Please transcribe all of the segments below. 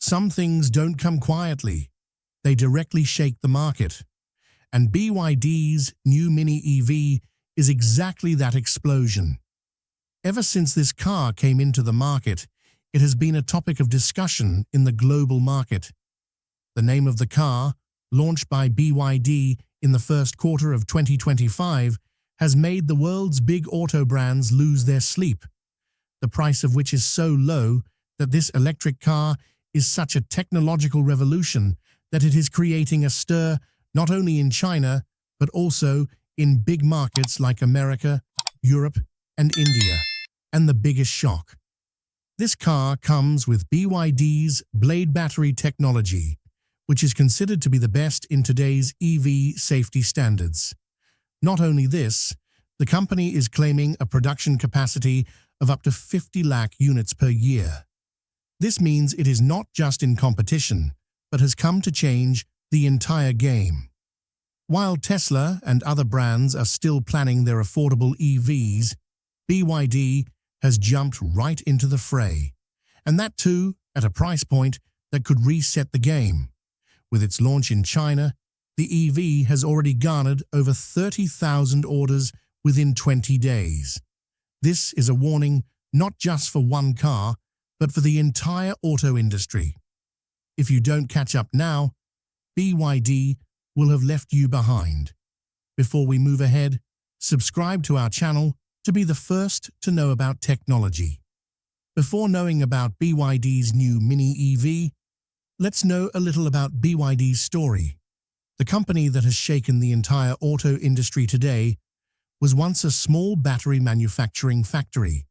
some things don't come quietly. They directly shake the market. And BYD's new Mini EV is exactly that explosion. Ever since this car came into the market, it has been a topic of discussion in the global market. The name of the car, launched by BYD in the first quarter of 2025, has made the world's big auto brands lose their sleep. The price of which is so low that this electric car is such a technological revolution that it is creating a stir not only in China, but also in big markets like America, Europe, and India. And the biggest shock: this car comes with BYD's Blade battery technology, which is considered to be the best in today's EV safety standards. Not only this, the company is claiming a production capacity of up to 50 lakh units per year. This means it is not just in competition, but has come to change the entire game. While Tesla and other brands are still planning their affordable EVs, BYD has jumped right into the fray, and that too at a price point that could reset the game. With its launch in China, the EV has already garnered over 30,000 orders within 20 days. This is a warning not just for one car, but for the entire auto industry. If you don't catch up now, BYD will have left you behind. Before we move ahead, subscribe to our channel to be the first to know about technology. Before knowing about BYD's new Mini EV, let's know a little about BYD's story. The company that has shaken the entire auto industry today was once a small battery manufacturing factory.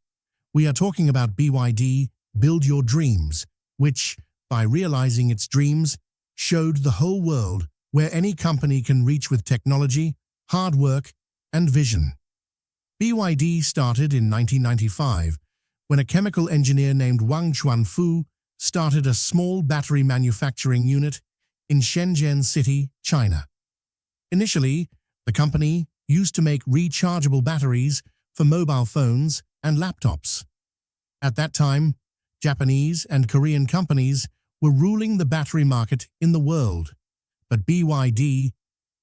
We are talking about BYD Build Your Dreams, which, by realizing its dreams, showed the whole world where any company can reach with technology, hard work, and vision. BYD started in 1995 when a chemical engineer named Wang Chuanfu started a small battery manufacturing unit in Shenzhen City, China. Initially, the company used to make rechargeable batteries for mobile phones and laptops. At that time, Japanese and Korean companies were ruling the battery market in the world, but BYD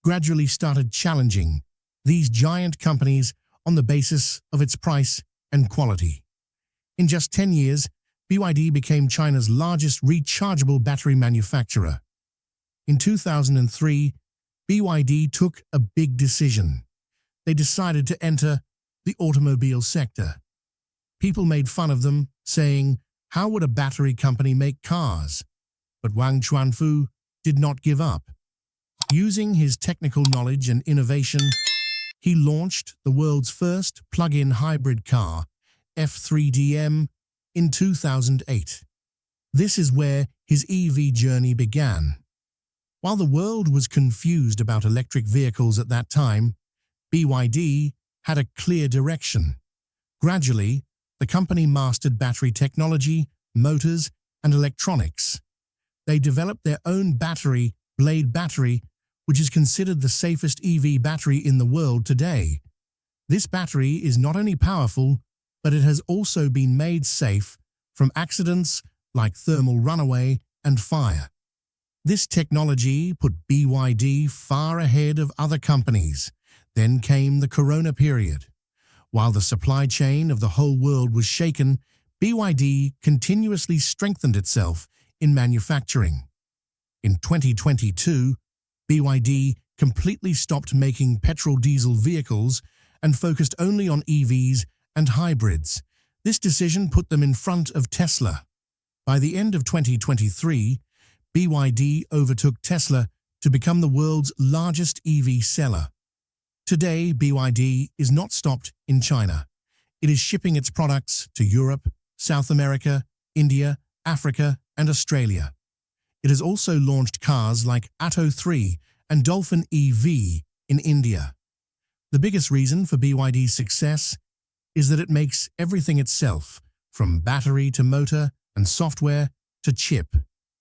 gradually started challenging these giant companies on the basis of its price and quality. In just 10 years, BYD became China's largest rechargeable battery manufacturer. In 2003, BYD took a big decision. They decided to enter the automobile sector. People made fun of them, saying, "How would a battery company make cars?" But Wang Chuanfu did not give up. Using his technical knowledge and innovation, he launched the world's first plug-in hybrid car, F3DM, in 2008. This is where his EV journey began. While the world was confused about electric vehicles at that time, BYD had a clear direction. Gradually, the company mastered battery technology, motors, and electronics. They developed their own battery, Blade battery, which is considered the safest EV battery in the world today. This battery is not only powerful, but it has also been made safe from accidents like thermal runaway and fire. This technology put BYD far ahead of other companies. Then came the Corona period. While the supply chain of the whole world was shaken, BYD continuously strengthened itself in manufacturing. In 2022, BYD completely stopped making petrol-diesel vehicles and focused only on EVs and hybrids. This decision put them in front of Tesla. By the end of 2023, BYD overtook Tesla to become the world's largest EV seller. Today, BYD is not stopped in China. It is shipping its products to Europe, South America, India, Africa, and Australia. It has also launched cars like Atto 3 and Dolphin EV in India. The biggest reason for BYD's success is that it makes everything itself, from battery to motor and software to chip.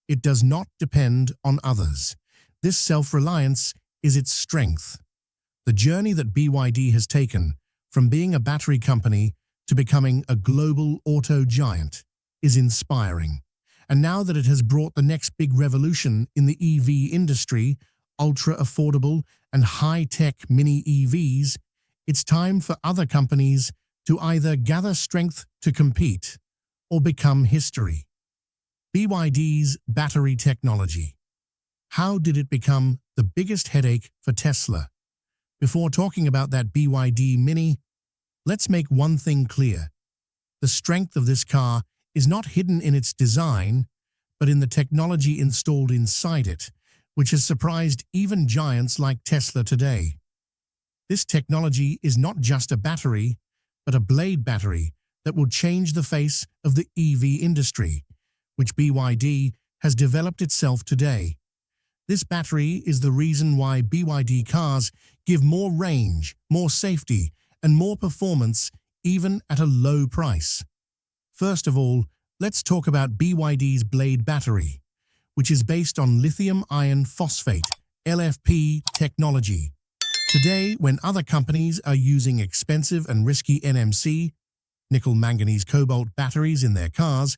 It does not depend on others. This self-reliance is its strength. The journey that BYD has taken from being a battery company to becoming a global auto giant is inspiring, And now that it has brought the next big revolution in the EV industry, ultra-affordable and high-tech mini EVs, it's time for other companies to either gather strength to compete or become history. BYD's battery technology. How did it become the biggest headache for Tesla? Before talking about that BYD Mini, let's make one thing clear. The strength of this car is not hidden in its design, but in the technology installed inside it, which has surprised even giants like Tesla today. This technology is not just a battery, but a blade battery that will change the face of the EV industry, which BYD has developed itself today. This battery is the reason why BYD cars give more range, more safety, and more performance even at a low price. First of all, let's talk about BYD's blade battery, which is based on lithium iron phosphate (LFP) technology. Today, when other companies are using expensive and risky NMC, nickel manganese cobalt batteries in their cars,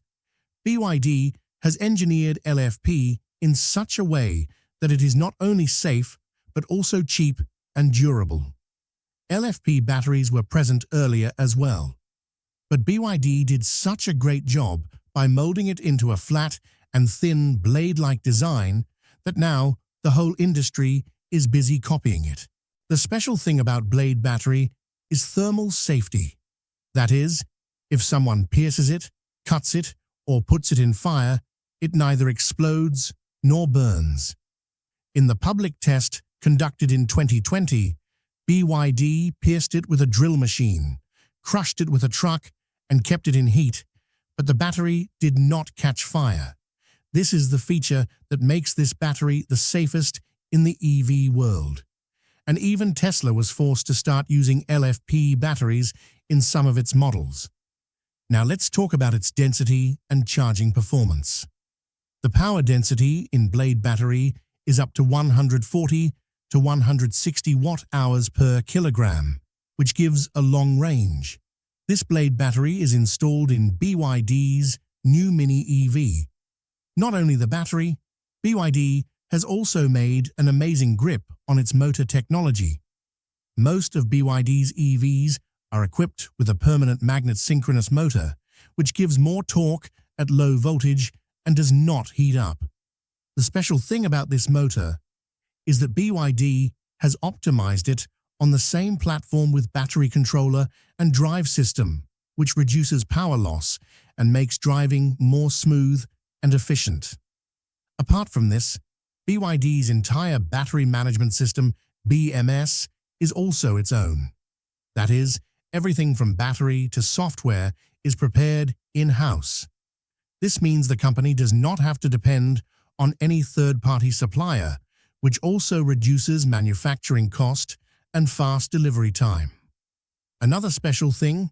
BYD has engineered LFP in such a way that it is not only safe, but also cheap and durable. LFP batteries were present earlier as well, but BYD did such a great job by molding it into a flat and thin blade-like design that now the whole industry is busy copying it. The special thing about blade battery is thermal safety. That is, if someone pierces it, cuts it, or puts it in fire, it neither explodes nor burns. In the public test conducted in 2020, BYD pierced it with a drill machine, crushed it with a truck, and kept it in heat, but the battery did not catch fire. This is the feature that makes this battery the safest in the EV world. And even Tesla was forced to start using LFP batteries in some of its models. Now let's talk about its density and charging performance. The power density in blade battery is up to 140 to 160 watt-hours per kilogram, which gives a long range. This blade battery is installed in BYD's new Mini EV. Not only the battery, BYD has also made an amazing grip on its motor technology. Most of BYD's EVs are equipped with a permanent magnet synchronous motor, which gives more torque at low voltage and does not heat up. The special thing about this motor is that BYD has optimized it on the same platform with battery controller and drive system, which reduces power loss and makes driving more smooth and efficient. Apart from this, BYD's entire battery management system, BMS, is also its own. That is, everything from battery to software is prepared in-house. This means the company does not have to depend on any third-party supplier, which also reduces manufacturing cost and fast delivery time. Another special thing,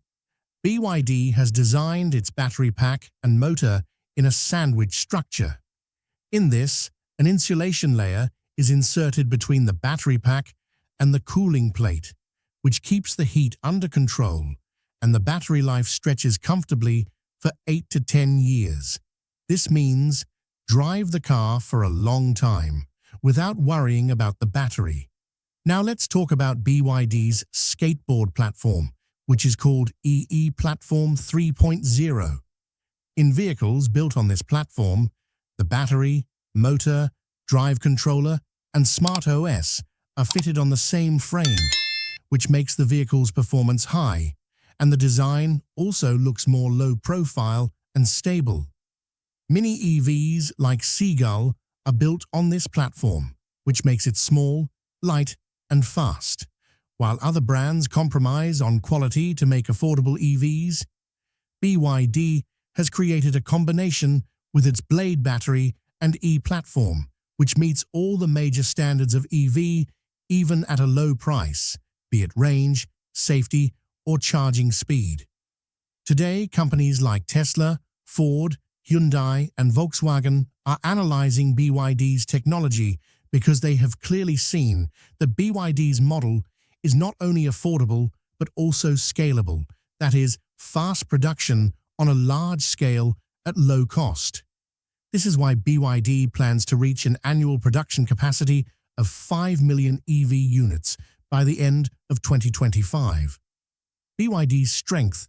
BYD has designed its battery pack and motor in a sandwich structure. In this, an insulation layer is inserted between the battery pack and the cooling plate, which keeps the heat under control, and the battery life stretches comfortably for 8 to 10 years. This means drive the car for a long time without worrying about the battery. Now let's talk about BYD's skateboard platform, which is called EE Platform 3.0. In vehicles built on this platform, the battery, motor, drive controller, and smart OS are fitted on the same frame, which makes the vehicle's performance high, and the design also looks more low-profile and stable. Mini EVs like Seagull are built on this platform, which makes it small, light, and fast. While other brands compromise on quality to make affordable EVs, BYD has created a combination with its blade battery and E-platform, which meets all the major standards of EV, even at a low price, be it range, safety, or charging speed. Today, companies like Tesla, Ford, Hyundai, and Volkswagen are analyzing BYD's technology because they have clearly seen that BYD's model is not only affordable but also scalable, that is, fast production on a large scale at low cost. This is why BYD plans to reach an annual production capacity of 5 million EV units by the end of 2025. BYD's strength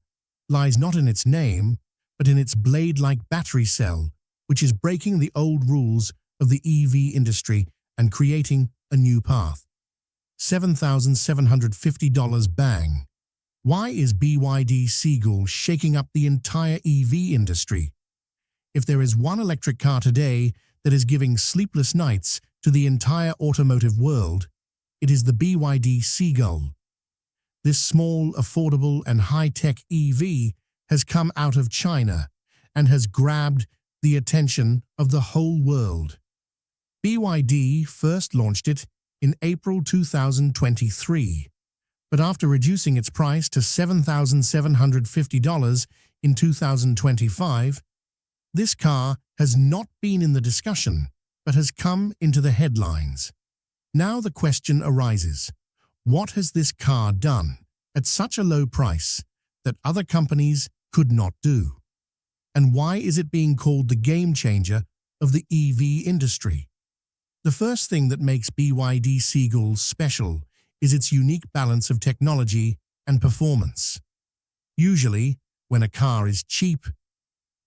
lies not in its name, but in its blade-like battery cell, which is breaking the old rules of the EV industry and creating a new path. $7,750 bang. Why is BYD CEO shaking up the entire EV industry? If there is one electric car today that is giving sleepless nights to the entire automotive world, it is the BYD CEO. This small, affordable, and high-tech EV has come out of China and has grabbed the attention of the whole world. BYD first launched it in April 2023, but after reducing its price to $7,750 in 2025, this car has not been in the discussion, but has come into the headlines. Now the question arises, what has this car done at such a low price that other companies could not do? And why is it being called the game changer of the EV industry? The first thing that makes BYD CEO special is its unique balance of technology and performance. Usually, when a car is cheap,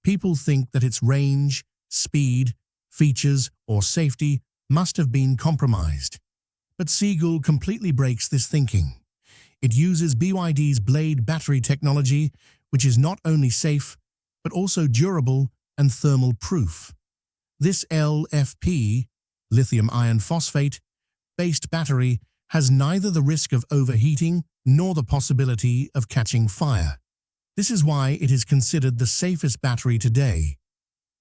people think that its range, speed, features, or safety must have been compromised. But CEO completely breaks this thinking. It uses BYD's Blade battery technology, which is not only safe, but also durable and thermal proof. This LFP, lithium iron phosphate-based battery has neither the risk of overheating nor the possibility of catching fire. This is why it is considered the safest battery today.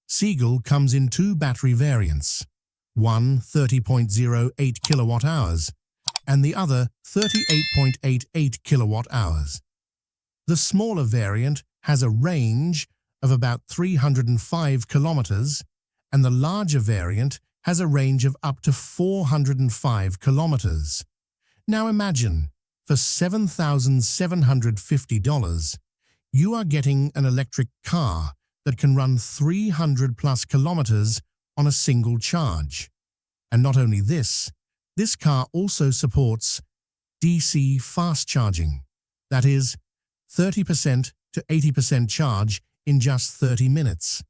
CEO comes in two battery variants, one 30.08 kilowatt-hours and the other 38.88 kilowatt-hours. The smaller variant has a range of about 305 kilometers, and the larger variant has a range of up to 405 kilometers. Now imagine, for $7,750, you are getting an electric car that can run 300 plus kilometers on a single charge. And not only this car also supports DC fast charging, that is, 30% to 80% charge in just 30 minutes.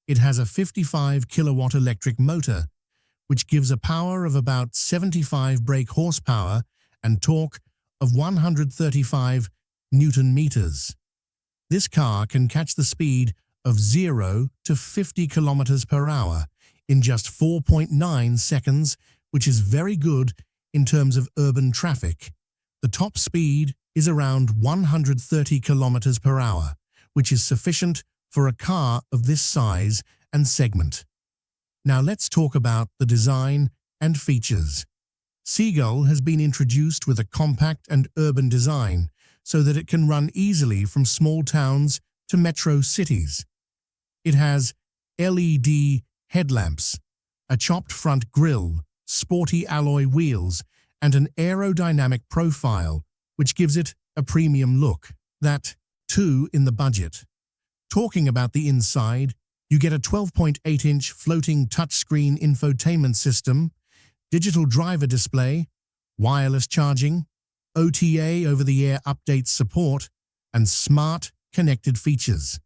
It has a 55 kilowatt electric motor, which gives a power of about 75 brake horsepower and torque of 135 Newton meters. This car can catch the speed of 0 to 50 kilometers per hour in just 4.9 seconds, which is very good in terms of urban traffic. The top speed is around 130 kilometers per hour, which is sufficient for a car of this size and segment. Now let's talk about the design and features. CEO has been introduced with a compact and urban design so that it can run easily from small towns to metro cities. It has LED headlamps, a chopped front grille, sporty alloy wheels, and an aerodynamic profile, which gives it a premium look. That, too, in the budget. Talking about the inside, you get a 12.8-inch floating touchscreen infotainment system, digital driver display, wireless charging, OTA over-the-air updates support, and smart, connected features.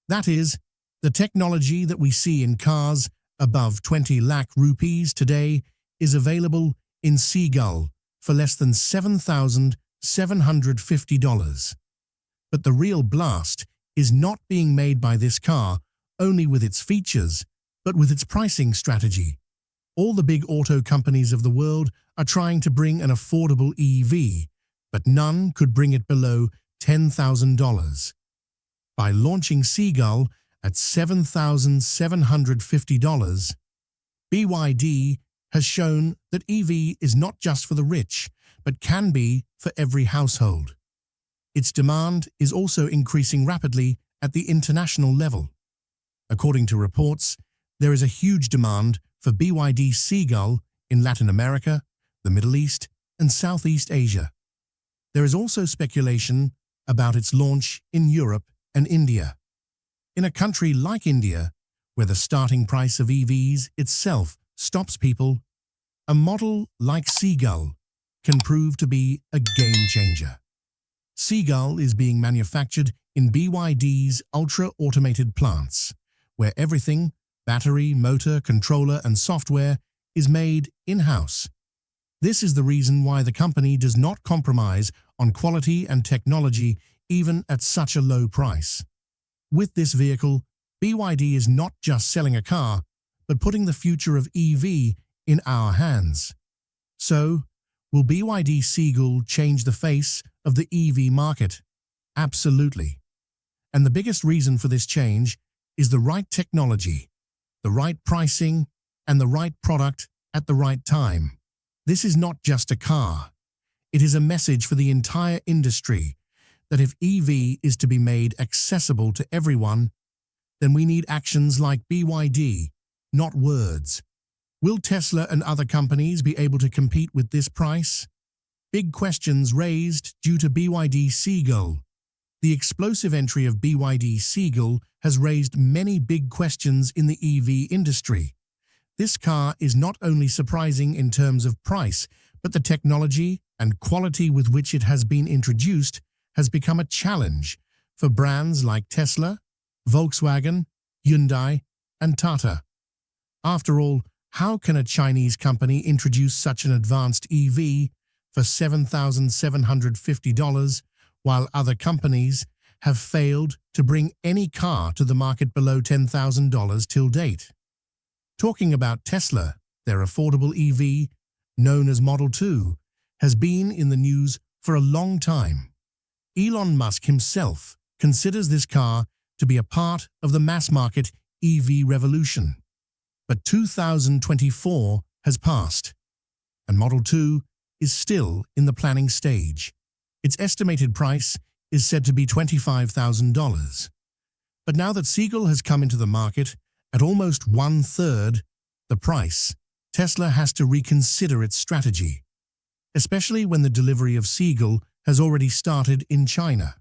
That is, the technology that we see in cars above 20 lakh rupees today is available in CEO for less than $7,750. But the real blast is not being made by this car only with its features, but with its pricing strategy. All the big auto companies of the world are trying to bring an affordable EV, but none could bring it below $10,000. By launching CEO at $7,750, BYD has shown that EV is not just for the rich, but can be for every household. Its demand is also increasing rapidly at the international level. According to reports, there is a huge demand for BYD CEO in Latin America, the Middle East, and Southeast Asia. There is also speculation about its launch in Europe and India. In a country like India, where the starting price of EVs itself stops people, a model like Seagull can prove to be a game changer. Seagull is being manufactured in BYD's ultra-automated plants, where everything, battery, motor, controller, and software, is made in-house. This is the reason why the company does not compromise on quality and technology even at such a low price. With this vehicle, BYD is not just selling a car, but putting the future of EV in our hands. So, will BYD Seagull change the face of the EV market? Absolutely. And the biggest reason for this change is the right technology, the right pricing, and the right product at the right time. This is not just a car. It is a message for the entire industry that if EV is to be made accessible to everyone, then we need actions like BYD, not words. Will Tesla and other companies be able to compete with this price? Big questions raised due to BYD Seagull. The explosive entry of BYD Seagull has raised many big questions in the EV industry. This car is not only surprising in terms of price, but the technology and quality with which it has been introduced has become a challenge for brands like Tesla, Volkswagen, Hyundai, and Tata. After all, how can a Chinese company introduce such an advanced EV for $7,750 while other companies have failed to bring any car to the market below $10,000 till date? Talking about Tesla, their affordable EV, known as Model 2, has been in the news for a long time. Elon Musk himself considers this car to be a part of the mass-market EV revolution. But 2024 has passed, and Model 2 is still in the planning stage. Its estimated price is said to be $25,000. But now that Seagull has come into the market at almost one-third the price, Tesla has to reconsider its strategy, especially when the delivery of Seagull has already started in China,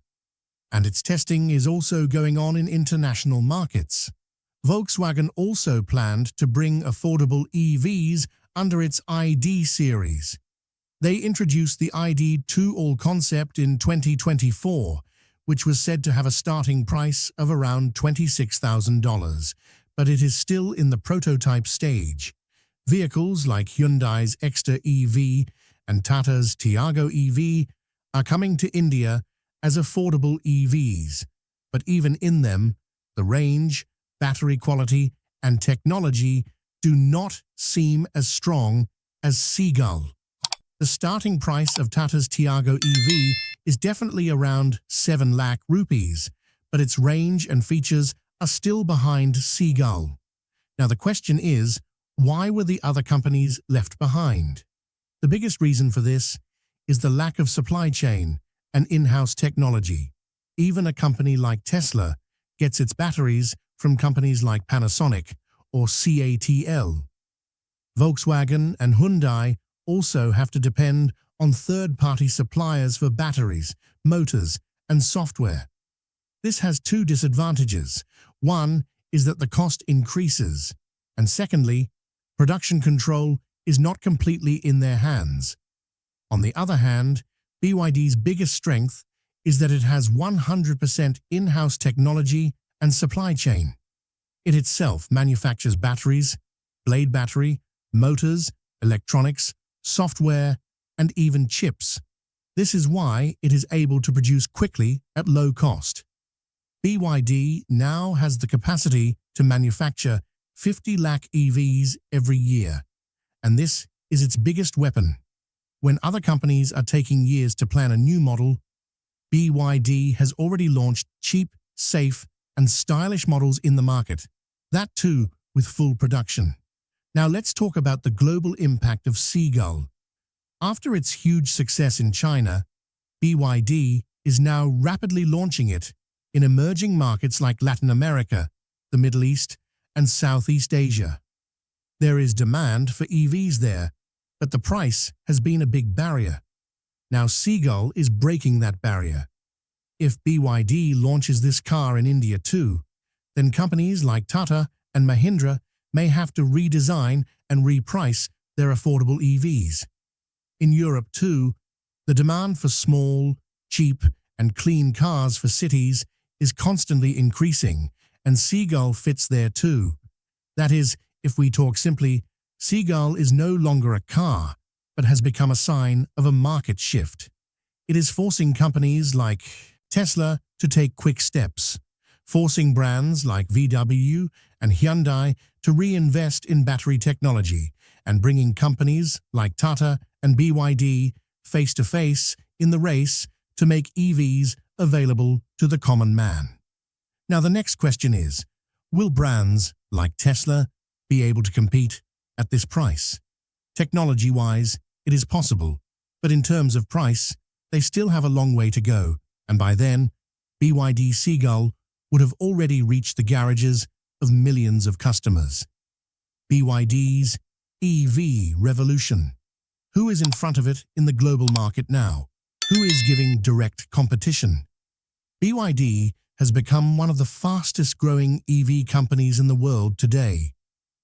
and its testing is also going on in international markets. Volkswagen also planned to bring affordable EVs under its ID series. They introduced the ID.2 All concept in 2024, which was said to have a starting price of around $26,000, but it is still in the prototype stage. Vehicles like Hyundai's Exter EV and Tata's Tiago EV are coming to India as affordable EVs, but even in them, the range, battery quality, and technology do not seem as strong as Seagull. The starting price of Tata's Tiago EV is definitely around 7 lakh rupees, but its range and features are still behind Seagull. Now the question is, why were the other companies left behind? The biggest reason for this is the lack of supply chain and in-house technology. Even a company like Tesla gets its batteries from companies like Panasonic or CATL. Volkswagen and Hyundai also have to depend on third-party suppliers for batteries, motors, and software. This has two disadvantages. One is that the cost increases, and secondly, production control is not completely in their hands. On the other hand, BYD's biggest strength is that it has 100% in-house technology and supply chain. It itself manufactures batteries, blade battery, motors, electronics, software, and even chips. This is why it is able to produce quickly at low cost. BYD now has the capacity to manufacture 50 lakh EVs every year, and this is its biggest weapon. When other companies are taking years to plan a new model, BYD has already launched cheap, safe, and stylish models in the market, that too with full production. Now let's talk about the global impact of Seagull. After its huge success in China, BYD is now rapidly launching it in emerging markets like Latin America, the Middle East, and Southeast Asia. There is demand for EVs there, but the price has been a big barrier. Now Seagull is breaking that barrier. If BYD launches this car in India too, then companies like Tata and Mahindra may have to redesign and reprice their affordable EVs. In Europe too, the demand for small, cheap, and clean cars for cities is constantly increasing, and Seagull fits there too. That is, if we talk simply, Seagull is no longer a car, but has become a sign of a market shift. It is forcing companies like Tesla to take quick steps, forcing brands like VW and Hyundai to reinvest in battery technology, and bringing companies like Tata and BYD face-to-face in the race to make EVs available to the common man. Now the next question is, will brands like Tesla be able to compete at this price? Technology-wise, it is possible, but in terms of price, they still have a long way to go, and by then, BYD Seagull would have already reached the garages of millions of customers. BYD's EV revolution. Who is in front of it in the global market now? Who is giving direct competition? BYD has become one of the fastest-growing EV companies in the world today.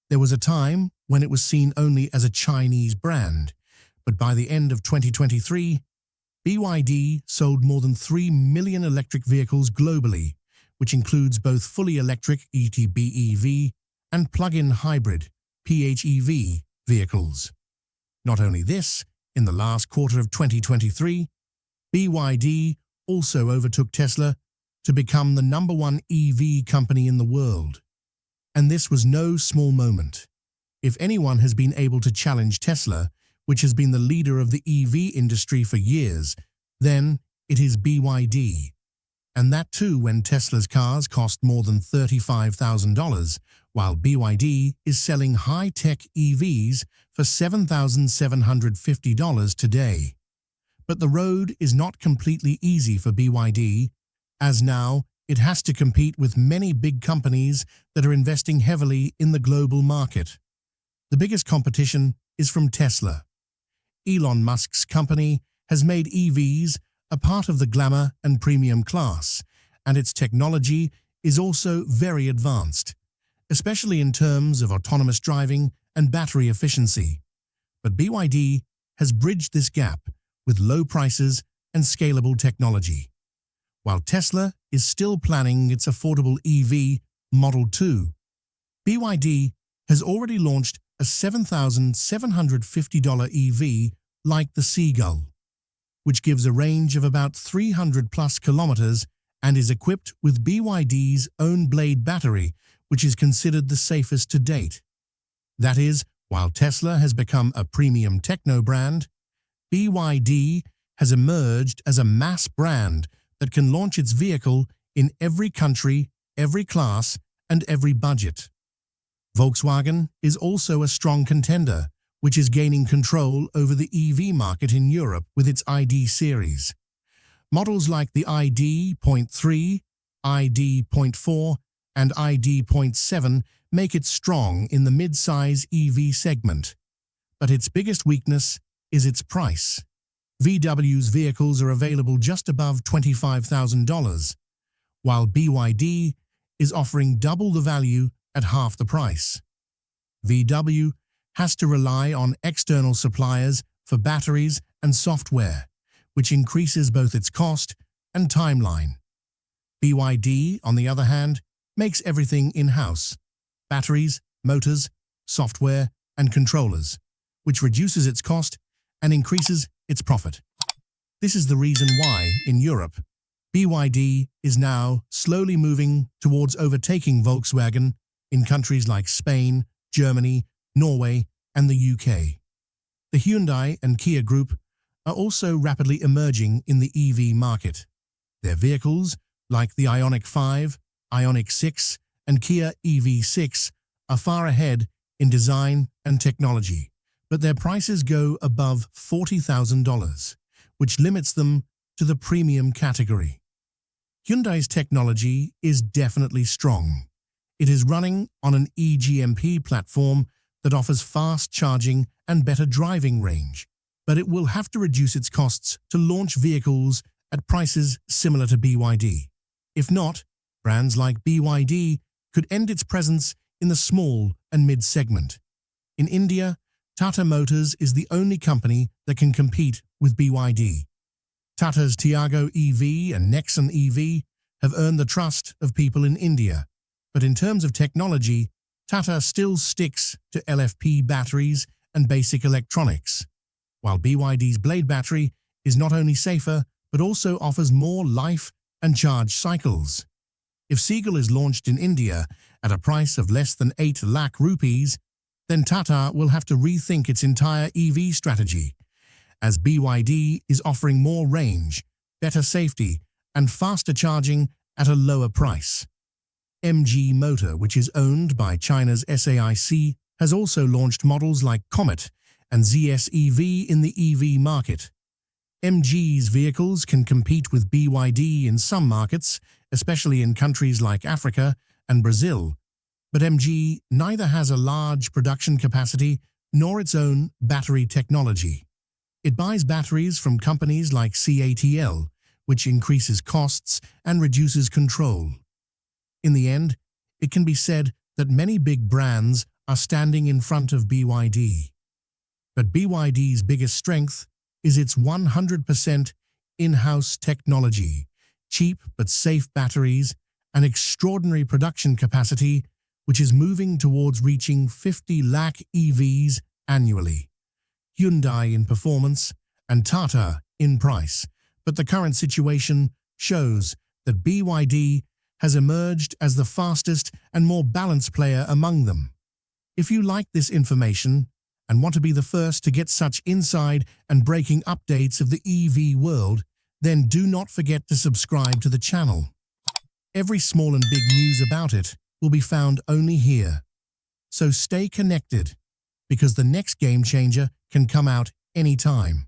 There was a time when it was seen only as a Chinese brand, but by the end of 2023, BYD sold more than 3 million electric vehicles globally, which includes both fully electric (BEV) and plug-in hybrid (PHEV) vehicles. Not only this, in the last quarter of 2023, BYD also overtook Tesla to become the #1 EV company in the world. And this was no small moment. If anyone has been able to challenge Tesla, which has been the leader of the EV industry for years, then it is BYD. And that too when Tesla's cars cost more than $35,000, while BYD is selling high-tech EVs for $7,750 today. But the road is not completely easy for BYD, as now it has to compete with many big companies that are investing heavily in the global market. The biggest competition is from Tesla. Elon Musk's company has made EVs a part of the glamour and premium class, and its technology is also very advanced, especially in terms of autonomous driving and battery efficiency. But BYD has bridged this gap with low prices and scalable technology. While Tesla is still planning its affordable EV Model 2, BYD has already launched a $7,750 EV like the Seagull, which gives a range of about 300+ kilometers and is equipped with BYD's own Blade battery, which is considered the safest to date. That is, while Tesla has become a premium techno brand, BYD has emerged as a mass brand that can launch its vehicle in every country, every class, and every budget. Volkswagen is also a strong contender, which is gaining control over the EV market in Europe with its ID series. Models like the ID.3, ID.4, and ID.7 make it strong in the mid-size EV segment. But its biggest weakness is its price. VW's vehicles are available just above $25,000, while BYD is offering double the value at half the price. VW has to rely on external suppliers for batteries and software, which increases both its cost and timeline. BYD, on the other hand, makes everything in-house: batteries, motors, software, and controllers, which reduces its cost and increases its profit. This is the reason why, in Europe, BYD is now slowly moving towards overtaking Volkswagen in countries like Spain, Germany, Norway, and the UK. The Hyundai and Kia Group are also rapidly emerging in the EV market. Their vehicles, like the Ioniq 5, Ioniq 6, and Kia EV6, are far ahead in design and technology, but their prices go above $40,000, which limits them to the premium category. Hyundai's technology is definitely strong. It is running on an eGMP platform that offers fast charging and better driving range, but it will have to reduce its costs to launch vehicles at prices similar to BYD. If not, brands like BYD could end its presence in the small and mid segment. In India, Tata Motors is the only company that can compete with BYD. Tata's Tiago EV and Nexon EV have earned the trust of people in India, but in terms of technology, Tata still sticks to LFP batteries and basic electronics, while BYD's Blade battery is not only safer but also offers more life and charge cycles. If Seagull is launched in India at a price of less than 8 lakh rupees, then Tata will have to rethink its entire EV strategy, as BYD is offering more range, better safety, and faster charging at a lower price. MG Motor, which is owned by China's SAIC, has also launched models like Comet and ZS EV in the EV market. MG's vehicles can compete with BYD in some markets, especially in countries like Africa and Brazil, but MG neither has a large production capacity nor its own battery technology. It buys batteries from companies like CATL, which increases costs and reduces control. In the end, it can be said that many big brands are standing in front of BYD. But BYD's biggest strength is its 100% in-house technology, cheap but safe batteries, and extraordinary production capacity, which is moving towards reaching 50 lakh EVs annually. Hyundai in performance and Tata in price, but the current situation shows that BYD has emerged as the fastest and more balanced player among them. If you like this information and want to be the first to get such inside and breaking updates of the EV world, then do not forget to subscribe to the channel. Every small and big news about it will be found only here. So stay connected, because the next game changer can come out anytime.